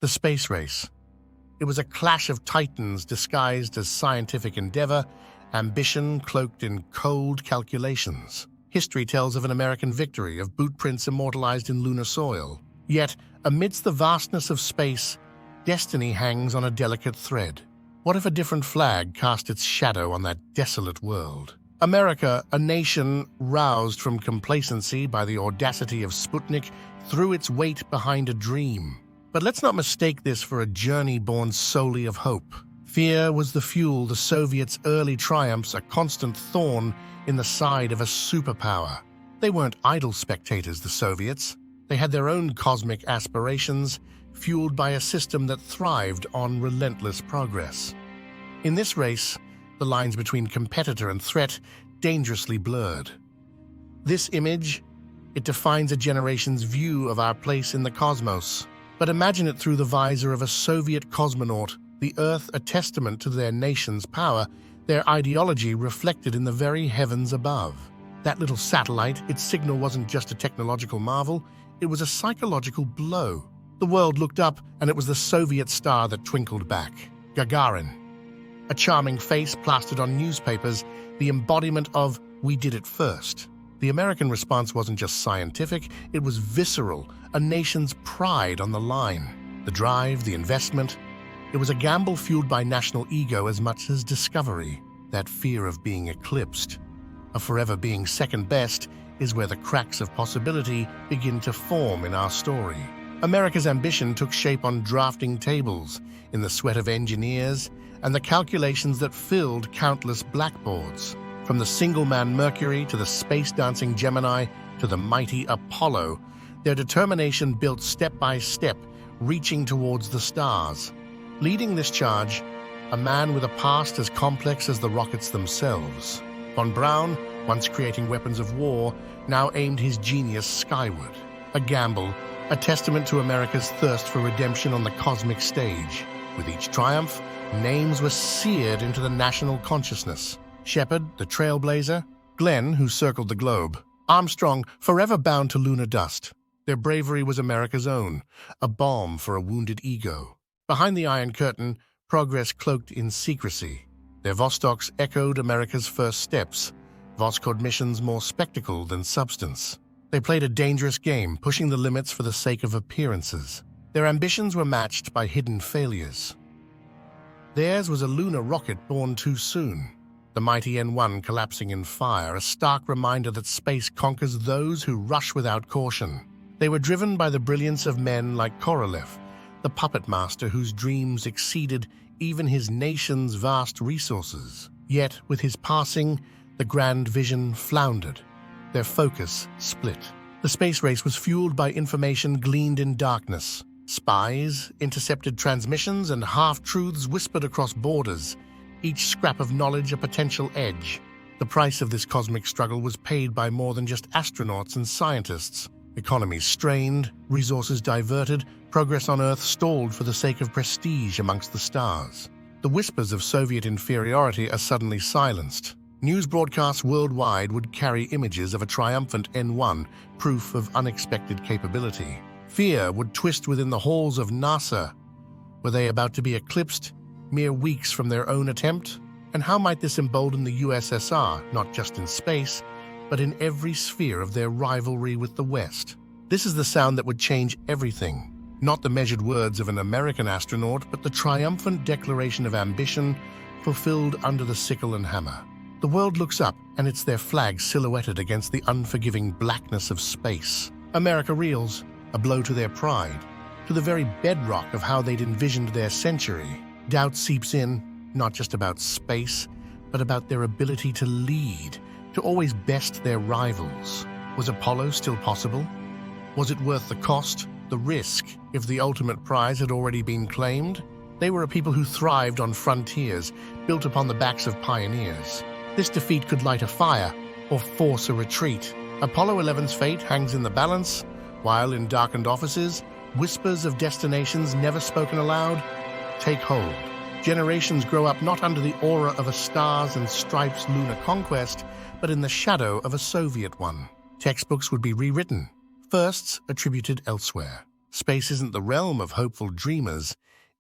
The space race. It was a clash of titans disguised as scientific endeavor, ambition cloaked in cold calculations. History tells of an American victory, of boot prints immortalized in lunar soil. Yet, amidst the vastness of space, destiny hangs on a delicate thread. What if a different flag cast its shadow on that desolate world? America, a nation roused from complacency by the audacity of Sputnik, threw its weight behind a dream. But let's not mistake this for a journey born solely of hope. Fear was the fuel, the Soviets' early triumphs a constant thorn in the side of a superpower. They weren't idle spectators, the Soviets. They had their own cosmic aspirations, fueled by a system that thrived on relentless progress. In this race, the lines between competitor and threat dangerously blurred. This image, it defines a generation's view of our place in the cosmos. But imagine it through the visor of a Soviet cosmonaut, the Earth a testament to their nation's power, their ideology reflected in the very heavens above. That little satellite, its signal wasn't just a technological marvel, it was a psychological blow. The world looked up, and it was the Soviet star that twinkled back. Gagarin. A charming face plastered on newspapers, the embodiment of "we did it first." The American response wasn't just scientific, it was visceral, a nation's pride on the line. The drive, the investment, it was a gamble fueled by national ego as much as discovery, that fear of being eclipsed. A forever being second best is where the cracks of possibility begin to form in our story. America's ambition took shape on drafting tables, in the sweat of engineers, and the calculations that filled countless blackboards. From the single-man Mercury to the space-dancing Gemini to the mighty Apollo, their determination built step by step, reaching towards the stars. Leading this charge, a man with a past as complex as the rockets themselves. Von Braun, once creating weapons of war, now aimed his genius skyward. A gamble, a testament to America's thirst for redemption on the cosmic stage. With each triumph, names were seared into the national consciousness. Shepard, the trailblazer, Glenn, who circled the globe, Armstrong, forever bound to lunar dust. Their bravery was America's own, a balm for a wounded ego. Behind the Iron Curtain, progress cloaked in secrecy. Their Vostoks echoed America's first steps, Voskhod missions more spectacle than substance. They played a dangerous game, pushing the limits for the sake of appearances. Their ambitions were matched by hidden failures. Theirs was a lunar rocket born too soon. The mighty N1 collapsing in fire, a stark reminder that space conquers those who rush without caution. They were driven by the brilliance of men like Korolev, the puppet master whose dreams exceeded even his nation's vast resources. Yet, with his passing, the grand vision floundered. Their focus split. The space race was fueled by information gleaned in darkness. Spies, intercepted transmissions, and half-truths whispered across borders, each scrap of knowledge a potential edge. The price of this cosmic struggle was paid by more than just astronauts and scientists. Economies strained, resources diverted, progress on Earth stalled for the sake of prestige amongst the stars. The whispers of Soviet inferiority are suddenly silenced. News broadcasts worldwide would carry images of a triumphant N1, proof of unexpected capability. Fear would twist within the halls of NASA. Were they about to be eclipsed, mere weeks from their own attempt? And how might this embolden the USSR, not just in space, but in every sphere of their rivalry with the West? This is the sound that would change everything. Not the measured words of an American astronaut, but the triumphant declaration of ambition fulfilled under the sickle and hammer. The world looks up, and it's their flag silhouetted against the unforgiving blackness of space. America reels, a blow to their pride, to the very bedrock of how they'd envisioned their century. Doubt seeps in, not just about space, but about their ability to lead, to always best their rivals. Was Apollo still possible? Was it worth the cost, the risk, if the ultimate prize had already been claimed? They were a people who thrived on frontiers, built upon the backs of pioneers. This defeat could light a fire, or force a retreat. Apollo 11's fate hangs in the balance, while in darkened offices, whispers of destinations never spoken aloud take hold. Generations grow up not under the aura of a stars and stripes lunar conquest, but in the shadow of a Soviet one. Textbooks would be rewritten, firsts attributed elsewhere. Space isn't the realm of hopeful dreamers.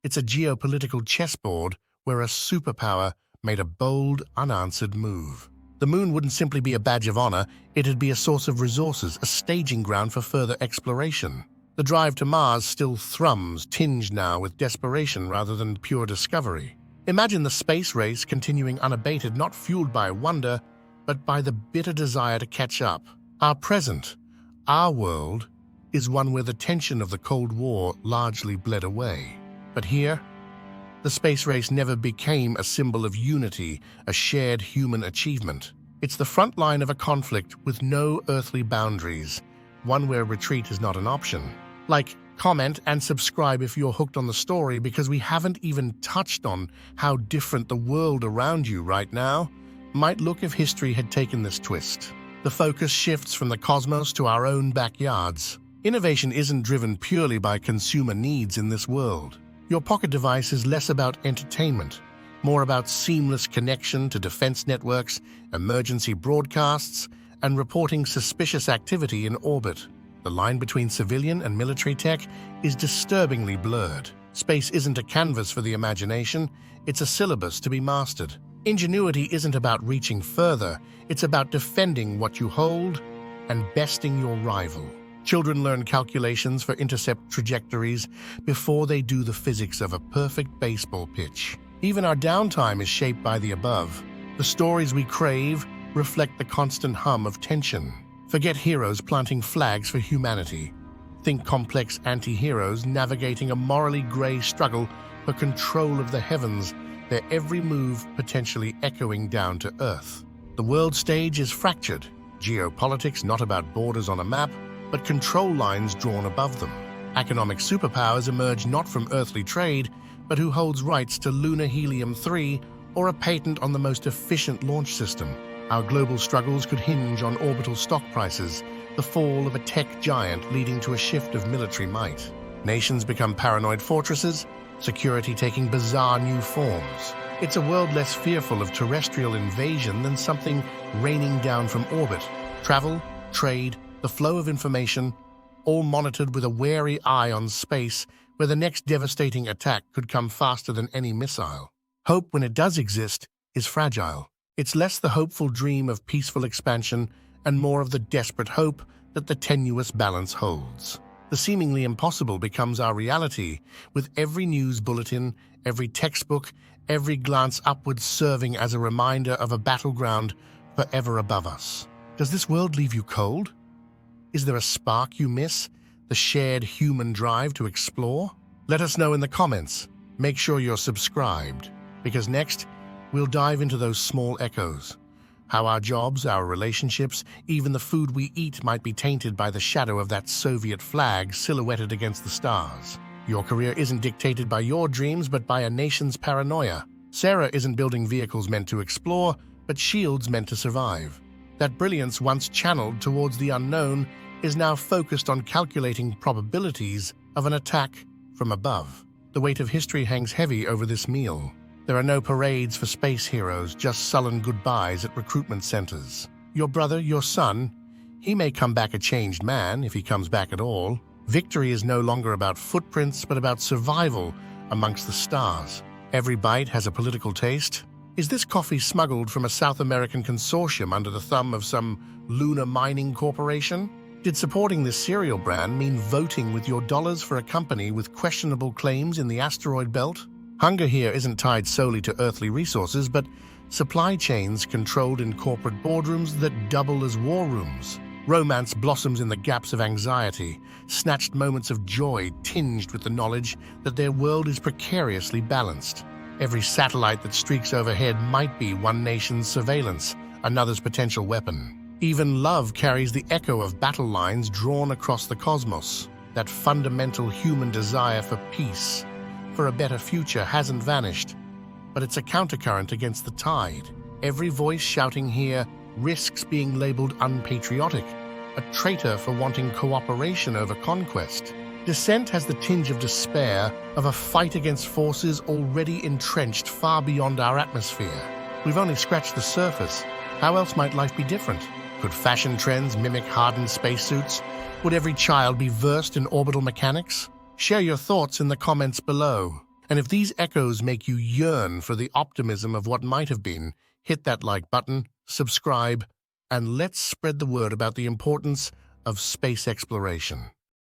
It's a geopolitical chessboard where a superpower made a bold, unanswered move. The moon wouldn't simply be a badge of honor, it'd be a source of resources, a staging ground for further exploration. The drive to Mars still thrums, tinged now with desperation rather than pure discovery. Imagine the space race continuing unabated, not fueled by wonder, but by the bitter desire to catch up. Our present, our world, is one where the tension of the Cold War largely bled away. But here, the space race never became a symbol of unity, a shared human achievement. It's the front line of a conflict with no earthly boundaries, one where retreat is not an option. Like, comment, and subscribe if you're hooked on the story, because we haven't even touched on how different the world around you right now might look if history had taken this twist. The focus shifts from the cosmos to our own backyards. Innovation isn't driven purely by consumer needs in this world. Your pocket device is less about entertainment, more about seamless connection to defense networks, emergency broadcasts, and reporting suspicious activity in orbit. The line between civilian and military tech is disturbingly blurred. Space isn't a canvas for the imagination, it's a syllabus to be mastered. Ingenuity isn't about reaching further, it's about defending what you hold and besting your rival. Children learn calculations for intercept trajectories before they do the physics of a perfect baseball pitch. Even our downtime is shaped by the above. The stories we crave reflect the constant hum of tension. Forget heroes planting flags for humanity. Think complex anti-heroes navigating a morally gray struggle for control of the heavens, their every move potentially echoing down to Earth. The world stage is fractured. Geopolitics not about borders on a map, but control lines drawn above them. Economic superpowers emerge not from earthly trade, but who holds rights to lunar helium-3 or a patent on the most efficient launch system. Our global struggles could hinge on orbital stock prices, the fall of a tech giant leading to a shift of military might. Nations become paranoid fortresses, security taking bizarre new forms. It's a world less fearful of terrestrial invasion than something raining down from orbit. Travel, trade, the flow of information, all monitored with a wary eye on space, where the next devastating attack could come faster than any missile. Hope, when it does exist, is fragile. It's less the hopeful dream of peaceful expansion and more of the desperate hope that the tenuous balance holds. The seemingly impossible becomes our reality, with every news bulletin, every textbook, every glance upwards serving as a reminder of a battleground forever above us. Does this world leave you cold? Is there a spark you miss, the shared human drive to explore? Let us know in the comments. Make sure you're subscribed, because next, we'll dive into those small echoes. How our jobs, our relationships, even the food we eat might be tainted by the shadow of that Soviet flag silhouetted against the stars. Your career isn't dictated by your dreams, but by a nation's paranoia. Sarah isn't building vehicles meant to explore, but shields meant to survive. That brilliance, once channeled towards the unknown, is now focused on calculating probabilities of an attack from above. The weight of history hangs heavy over this meal. There are no parades for space heroes, just sullen goodbyes at recruitment centers. Your brother, your son, he may come back a changed man, if he comes back at all. Victory is no longer about footprints, but about survival amongst the stars. Every bite has a political taste. Is this coffee smuggled from a South American consortium under the thumb of some lunar mining corporation? Did supporting this cereal brand mean voting with your dollars for a company with questionable claims in the asteroid belt? Hunger here isn't tied solely to earthly resources, but supply chains controlled in corporate boardrooms that double as war rooms. Romance blossoms in the gaps of anxiety, snatched moments of joy tinged with the knowledge that their world is precariously balanced. Every satellite that streaks overhead might be one nation's surveillance, another's potential weapon. Even love carries the echo of battle lines drawn across the cosmos. That fundamental human desire for peace, for a better future, hasn't vanished, but it's a countercurrent against the tide. Every voice shouting here risks being labeled unpatriotic, a traitor for wanting cooperation over conquest. Dissent has the tinge of despair of a fight against forces already entrenched far beyond our atmosphere. We've only scratched the surface. How else might life be different? Could fashion trends mimic hardened spacesuits? Would every child be versed in orbital mechanics? Share your thoughts in the comments below. And if these echoes make you yearn for the optimism of what might have been, hit that like button, subscribe, and let's spread the word about the importance of space exploration.